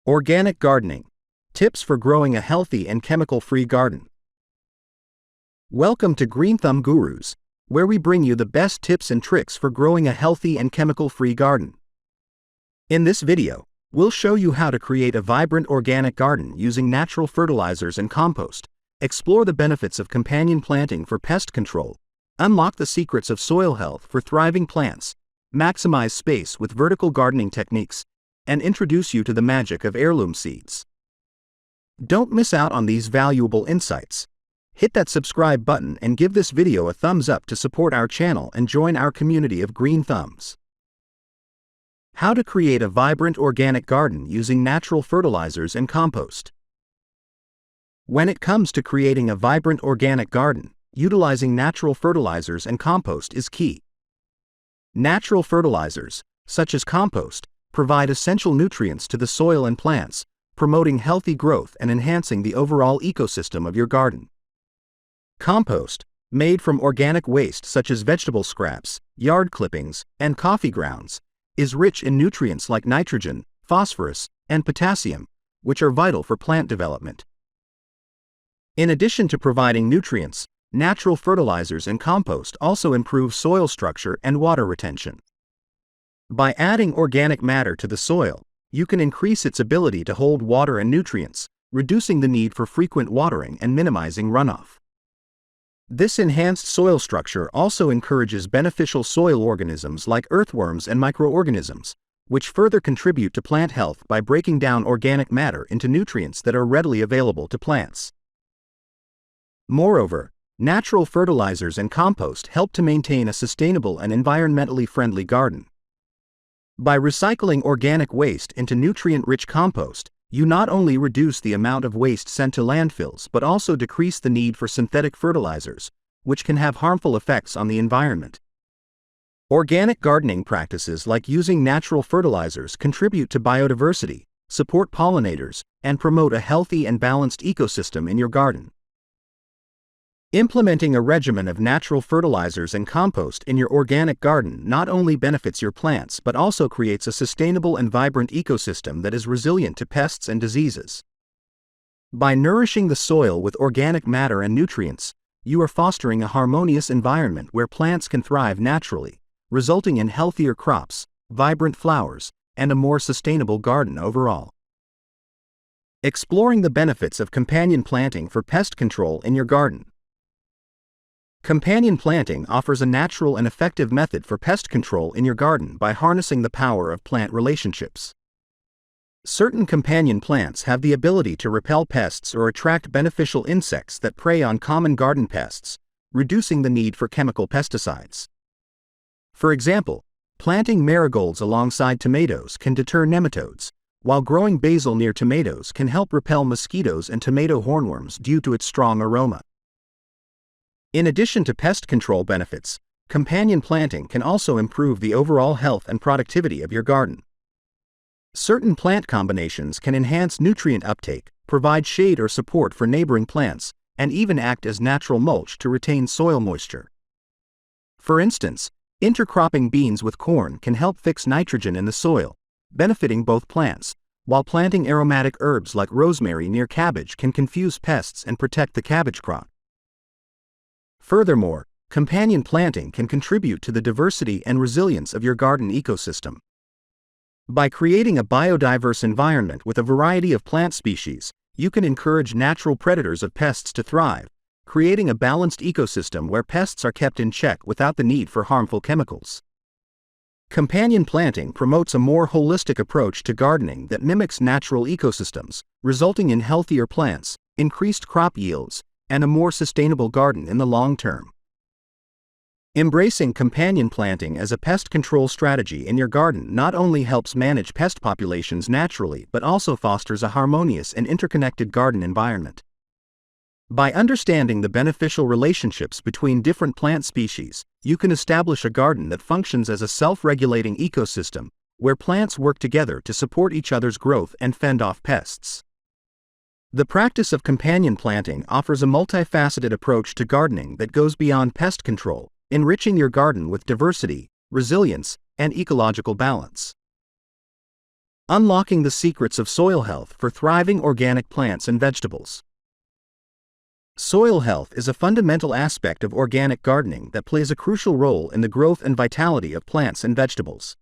Organic gardening. Tips for growing a healthy and chemical-free garden. Welcome to Green Thumb Gurus, where we bring you the best tips and tricks for growing a healthy and chemical-free garden. In this video, we'll show you how to create a vibrant organic garden using natural fertilizers and compost, explore the benefits of companion planting for pest control, unlock the secrets of soil health for thriving plants, maximize space with vertical gardening techniques, and introduce you to the magic of heirloom seeds. Don't miss out on these valuable insights. Hit that subscribe button and give this video a thumbs up to support our channel and join our community of green thumbs. How to create a vibrant organic garden using natural fertilizers and compost. When it comes to creating a vibrant organic garden, utilizing natural fertilizers and compost is key. Natural fertilizers, such as compost, provide essential nutrients to the soil and plants, promoting healthy growth and enhancing the overall ecosystem of your garden. Compost, made from organic waste such as vegetable scraps, yard clippings, and coffee grounds, is rich in nutrients like nitrogen, phosphorus, and potassium, which are vital for plant development. In addition to providing nutrients, natural fertilizers and compost also improve soil structure and water retention. By adding organic matter to the soil, you can increase its ability to hold water and nutrients, reducing the need for frequent watering and minimizing runoff. This enhanced soil structure also encourages beneficial soil organisms like earthworms and microorganisms, which further contribute to plant health by breaking down organic matter into nutrients that are readily available to plants. Moreover, natural fertilizers and compost help to maintain a sustainable and environmentally friendly garden. By recycling organic waste into nutrient-rich compost, you not only reduce the amount of waste sent to landfills but also decrease the need for synthetic fertilizers, which can have harmful effects on the environment. Organic gardening practices like using natural fertilizers contribute to biodiversity, support pollinators, and promote a healthy and balanced ecosystem in your garden. Implementing a regimen of natural fertilizers and compost in your organic garden not only benefits your plants but also creates a sustainable and vibrant ecosystem that is resilient to pests and diseases. By nourishing the soil with organic matter and nutrients, you are fostering a harmonious environment where plants can thrive naturally, resulting in healthier crops, vibrant flowers, and a more sustainable garden overall. Exploring the benefits of companion planting for pest control in your garden. Companion planting offers a natural and effective method for pest control in your garden by harnessing the power of plant relationships. Certain companion plants have the ability to repel pests or attract beneficial insects that prey on common garden pests, reducing the need for chemical pesticides. For example, planting marigolds alongside tomatoes can deter nematodes, while growing basil near tomatoes can help repel mosquitoes and tomato hornworms due to its strong aroma. In addition to pest control benefits, companion planting can also improve the overall health and productivity of your garden. Certain plant combinations can enhance nutrient uptake, provide shade or support for neighboring plants, and even act as natural mulch to retain soil moisture. For instance, intercropping beans with corn can help fix nitrogen in the soil, benefiting both plants, while planting aromatic herbs like rosemary near cabbage can confuse pests and protect the cabbage crop. Furthermore, companion planting can contribute to the diversity and resilience of your garden ecosystem. By creating a biodiverse environment with a variety of plant species, you can encourage natural predators of pests to thrive, creating a balanced ecosystem where pests are kept in check without the need for harmful chemicals. Companion planting promotes a more holistic approach to gardening that mimics natural ecosystems, resulting in healthier plants, increased crop yields, and a more sustainable garden in the long term. Embracing companion planting as a pest control strategy in your garden not only helps manage pest populations naturally but also fosters a harmonious and interconnected garden environment. By understanding the beneficial relationships between different plant species, you can establish a garden that functions as a self-regulating ecosystem, where plants work together to support each other's growth and fend off pests. The practice of companion planting offers a multifaceted approach to gardening that goes beyond pest control, enriching your garden with diversity, resilience, and ecological balance. Unlocking the secrets of soil health for thriving organic plants and vegetables. Soil health is a fundamental aspect of organic gardening that plays a crucial role in the growth and vitality of plants and vegetables.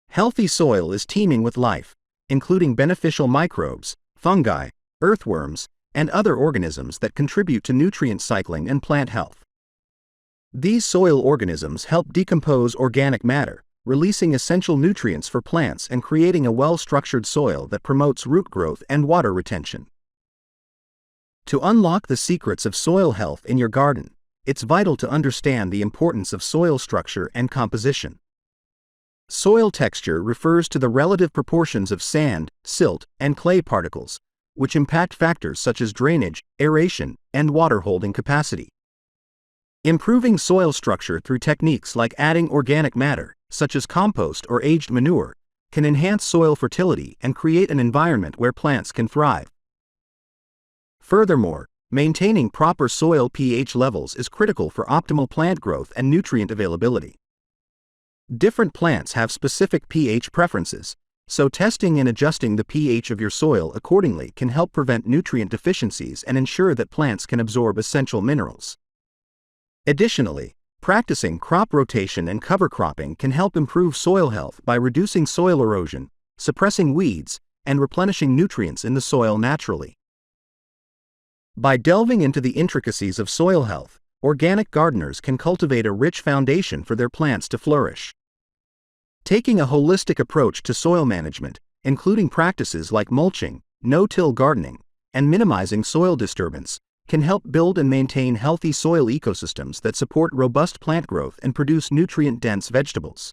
Healthy soil is teeming with life, including beneficial microbes, fungi, earthworms, and other organisms that contribute to nutrient cycling and plant health. These soil organisms help decompose organic matter, releasing essential nutrients for plants and creating a well-structured soil that promotes root growth and water retention. To unlock the secrets of soil health in your garden, it's vital to understand the importance of soil structure and composition. Soil texture refers to the relative proportions of sand, silt, and clay particles, which impact factors such as drainage, aeration, and water-holding capacity. Improving soil structure through techniques like adding organic matter, such as compost or aged manure, can enhance soil fertility and create an environment where plants can thrive. Furthermore, maintaining proper soil pH levels is critical for optimal plant growth and nutrient availability. Different plants have specific pH preferences, so testing and adjusting the pH of your soil accordingly can help prevent nutrient deficiencies and ensure that plants can absorb essential minerals. Additionally, practicing crop rotation and cover cropping can help improve soil health by reducing soil erosion, suppressing weeds, and replenishing nutrients in the soil naturally. By delving into the intricacies of soil health, organic gardeners can cultivate a rich foundation for their plants to flourish. Taking a holistic approach to soil management, including practices like mulching, no-till gardening, and minimizing soil disturbance, can help build and maintain healthy soil ecosystems that support robust plant growth and produce nutrient-dense vegetables.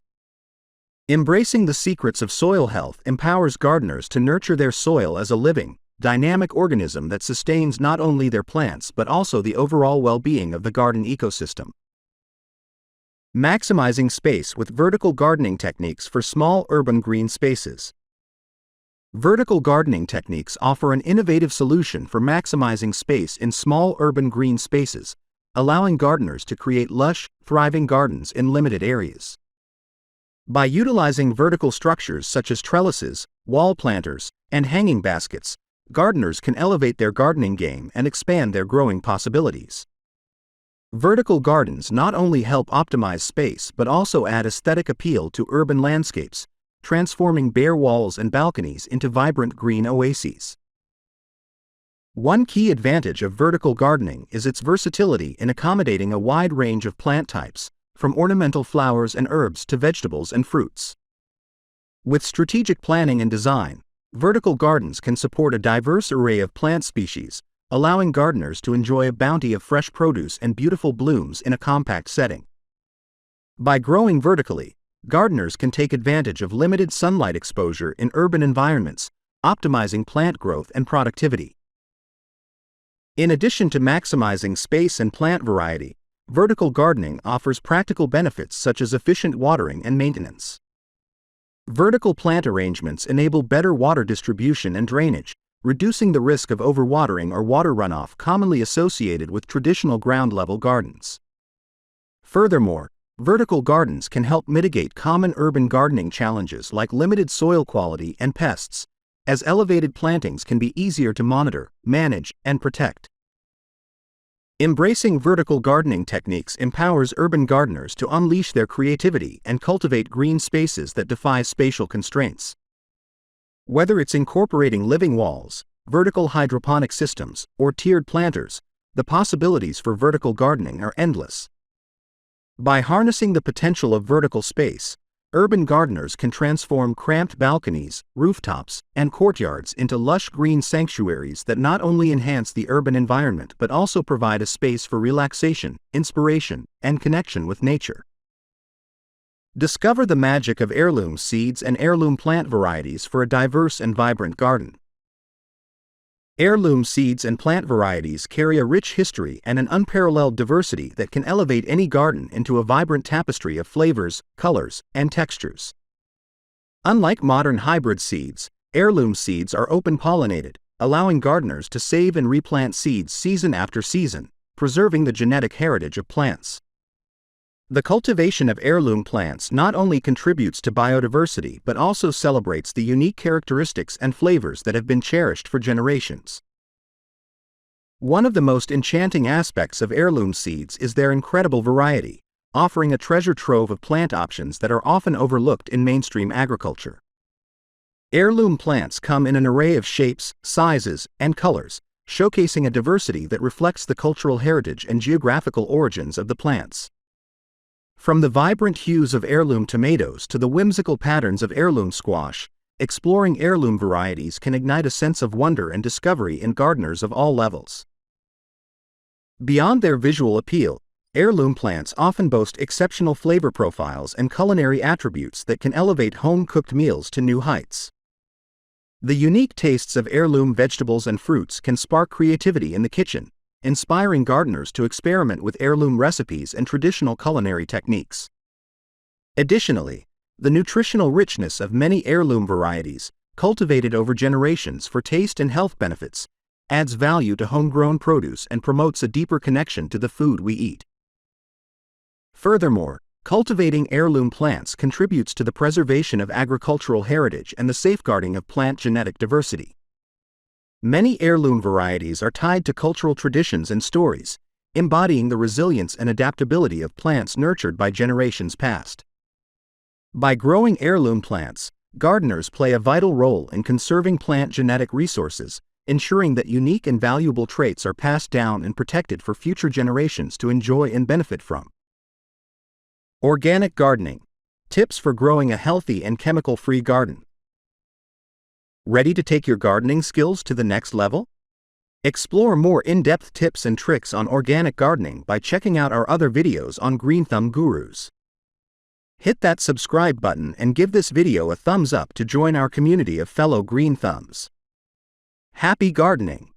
Embracing the secrets of soil health empowers gardeners to nurture their soil as a living, dynamic organism that sustains not only their plants but also the overall well-being of the garden ecosystem. Maximizing space with vertical gardening techniques for small urban green spaces. Vertical gardening techniques offer an innovative solution for maximizing space in small urban green spaces, allowing gardeners to create lush, thriving gardens in limited areas. By utilizing vertical structures such as trellises, wall planters, and hanging baskets, gardeners can elevate their gardening game and expand their growing possibilities. Vertical gardens not only help optimize space but also add aesthetic appeal to urban landscapes, transforming bare walls and balconies into vibrant green oases. One key advantage of vertical gardening is its versatility in accommodating a wide range of plant types, from ornamental flowers and herbs to vegetables and fruits. With strategic planning and design, vertical gardens can support a diverse array of plant species, allowing gardeners to enjoy a bounty of fresh produce and beautiful blooms in a compact setting. By growing vertically, gardeners can take advantage of limited sunlight exposure in urban environments, optimizing plant growth and productivity. In addition to maximizing space and plant variety, vertical gardening offers practical benefits such as efficient watering and maintenance. Vertical plant arrangements enable better water distribution and drainage, reducing the risk of overwatering or water runoff commonly associated with traditional ground-level gardens. Furthermore, vertical gardens can help mitigate common urban gardening challenges like limited soil quality and pests, as elevated plantings can be easier to monitor, manage, and protect. Embracing vertical gardening techniques empowers urban gardeners to unleash their creativity and cultivate green spaces that defy spatial constraints. Whether it's incorporating living walls, vertical hydroponic systems, or tiered planters, the possibilities for vertical gardening are endless. By harnessing the potential of vertical space, urban gardeners can transform cramped balconies, rooftops, and courtyards into lush green sanctuaries that not only enhance the urban environment but also provide a space for relaxation, inspiration, and connection with nature. Discover the magic of heirloom seeds and heirloom plant varieties for a diverse and vibrant garden. Heirloom seeds and plant varieties carry a rich history and an unparalleled diversity that can elevate any garden into a vibrant tapestry of flavors, colors, and textures. Unlike modern hybrid seeds, heirloom seeds are open-pollinated, allowing gardeners to save and replant seeds season after season, preserving the genetic heritage of plants. The cultivation of heirloom plants not only contributes to biodiversity but also celebrates the unique characteristics and flavors that have been cherished for generations. One of the most enchanting aspects of heirloom seeds is their incredible variety, offering a treasure trove of plant options that are often overlooked in mainstream agriculture. Heirloom plants come in an array of shapes, sizes, and colors, showcasing a diversity that reflects the cultural heritage and geographical origins of the plants. From the vibrant hues of heirloom tomatoes to the whimsical patterns of heirloom squash, exploring heirloom varieties can ignite a sense of wonder and discovery in gardeners of all levels. Beyond their visual appeal, heirloom plants often boast exceptional flavor profiles and culinary attributes that can elevate home-cooked meals to new heights. The unique tastes of heirloom vegetables and fruits can spark creativity in the kitchen, inspiring gardeners to experiment with heirloom recipes and traditional culinary techniques. Additionally, the nutritional richness of many heirloom varieties, cultivated over generations for taste and health benefits, adds value to homegrown produce and promotes a deeper connection to the food we eat. Furthermore, cultivating heirloom plants contributes to the preservation of agricultural heritage and the safeguarding of plant genetic diversity. Many heirloom varieties are tied to cultural traditions and stories, embodying the resilience and adaptability of plants nurtured by generations past. By growing heirloom plants, gardeners play a vital role in conserving plant genetic resources, ensuring that unique and valuable traits are passed down and protected for future generations to enjoy and benefit from. Organic gardening: tips for growing a healthy and chemical-free garden. Ready to take your gardening skills to the next level? Explore more in-depth tips and tricks on organic gardening by checking out our other videos on Green Thumb Gurus. Hit that subscribe button and give this video a thumbs up to join our community of fellow Green Thumbs. Happy gardening!